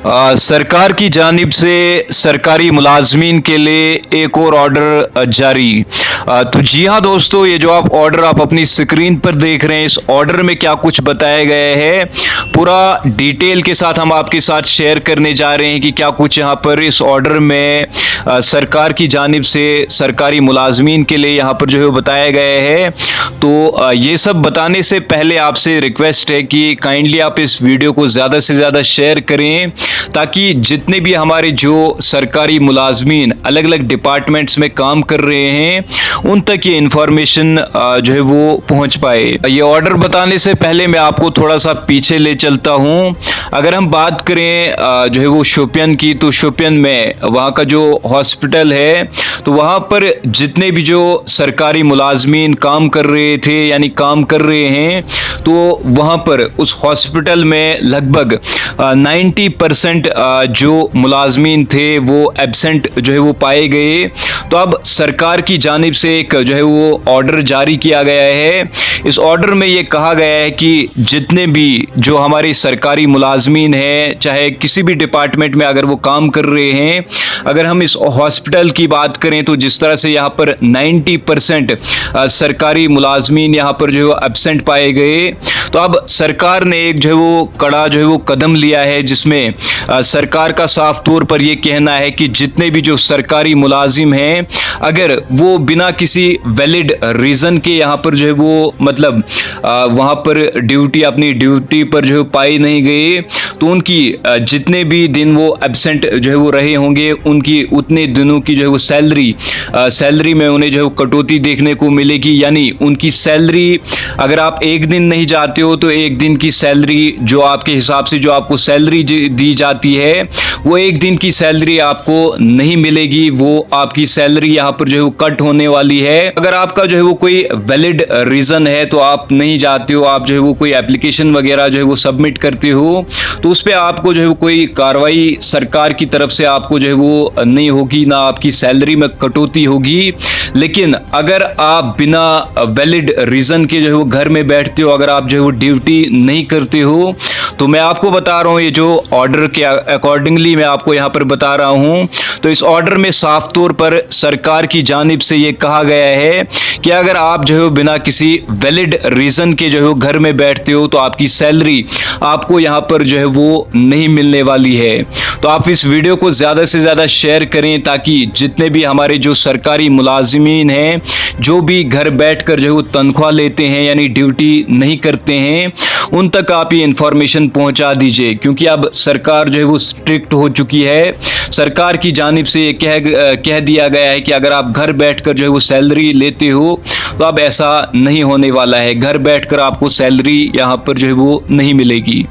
सरकार की जानिब से सरकारी मुलाजमीन के लिए एक और ऑर्डर जारी। तो जी हाँ दोस्तों, ये जो आप ऑर्डर आप अपनी स्क्रीन पर देख रहे हैं, इस ऑर्डर में क्या कुछ बताया गया है पूरा डिटेल के साथ हम आपके साथ शेयर करने जा रहे हैं कि क्या कुछ यहाँ पर इस ऑर्डर में सरकार की जानिब से सरकारी मुलाजमीन के लिए यहाँ पर जो है बताया गया है। तो ये सब बताने से पहले आपसे रिक्वेस्ट है कि काइंडली आप इस वीडियो को ज़्यादा से ज़्यादा शेयर करें ताकि जितने भी हमारे जो सरकारी मुलाजमीन अलग अलग डिपार्टमेंट्स में काम कर रहे हैं उन तक ये इंफॉर्मेशन जो है वो पहुंच पाए। ये ऑर्डर बताने से पहले मैं आपको थोड़ा सा पीछे ले चलता हूं। अगर हम बात करें जो है वो शोपियान की, तो शोपियान में वहाँ का जो हॉस्पिटल है तो वहाँ पर जितने भी जो सरकारी मुलाजमीन काम कर रहे थे यानी काम कर रहे हैं, तो वहाँ पर उस हॉस्पिटल में लगभग 90% जो मुलाजमीन थे वो एब्सेंट जो है वो पाए गए। तो अब सरकार की जानिब से एक जो है वो ऑर्डर जारी किया गया है। इस ऑर्डर में ये कहा गया है कि जितने भी जो हमारे सरकारी मुलाजमीन हैं, चाहे किसी भी डिपार्टमेंट में अगर वो काम कर रहे हैं, अगर हम इस हॉस्पिटल की बात करें तो जिस तरह से यहाँ पर 90% सरकारी मुलाजमीन यहाँ पर जो है एब्सेंट पाए गए, तो अब सरकार ने एक जो है वो कड़ा जो है वो कदम लिया है जिसमें सरकार का साफ तौर पर यह कहना है कि जितने भी जो सरकारी मुलाजिम हैं अगर वो बिना किसी वैलिड रीज़न के यहाँ पर जो है वो मतलब वहाँ पर अपनी ड्यूटी पर जो है पाई नहीं गए, तो उनकी जितने भी दिन वो एब्सेंट जो है वो रहे होंगे उनकी उतने दिनों की जो है वो सैलरी में उन्हें जो है कटौती देखने को मिलेगी। यानी उनकी सैलरी अगर आप एक दिन नहीं जाते हो तो एक दिन की सैलरी जो आपके हिसाब से जो आपको सैलरी दी जाती है वो एक दिन की सैलरी आपको नहीं मिलेगी, वो आपकी सैलरी यहाँ पर जो है वो कट होने वाली है। अगर आपका जो है वो कोई वैलिड रीज़न है तो आप नहीं जाते हो, आप जो है वो कोई एप्लीकेशन वगैरह जो है वो सबमिट करते हो, तो उस पर आपको जो है वो कोई कार्रवाई सरकार की तरफ से आपको जो है वो नहीं होगी, ना आपकी सैलरी में कटौती होगी। लेकिन अगर आप बिना वैलिड रीज़न के जो है वो घर में बैठते हो, अगर आप जो है वो ड्यूटी नहीं करते हो, तो मैं आपको बता रहा हूँ ये जो ऑर्डर के अकॉर्डिंगली मैं आपको यहाँ पर बता रहा हूँ। तो इस ऑर्डर में साफ तौर पर सरकार की जानिब से ये कहा गया है कि अगर आप जो है बिना किसी वैलिड रीज़न के जो है घर में बैठते हो तो आपकी सैलरी आपको यहाँ पर जो है वो नहीं मिलने वाली है। तो आप इस वीडियो को ज़्यादा से ज़्यादा शेयर करें ताकि जितने भी हमारे जो सरकारी मुलाजिमीन हैं जो भी घर बैठकर जो है वो तनख्वाह लेते हैं यानी ड्यूटी नहीं करते हैं उन तक आप ये इन्फॉर्मेशन पहुंचा दीजिए, क्योंकि अब सरकार जो है वो स्ट्रिक्ट हो चुकी है। सरकार की जानिब से ये कह दिया गया है कि अगर आप घर बैठकर जो है वो सैलरी लेते हो तो अब ऐसा नहीं होने वाला है, घर बैठकर आपको सैलरी यहाँ पर जो है वो नहीं मिलेगी।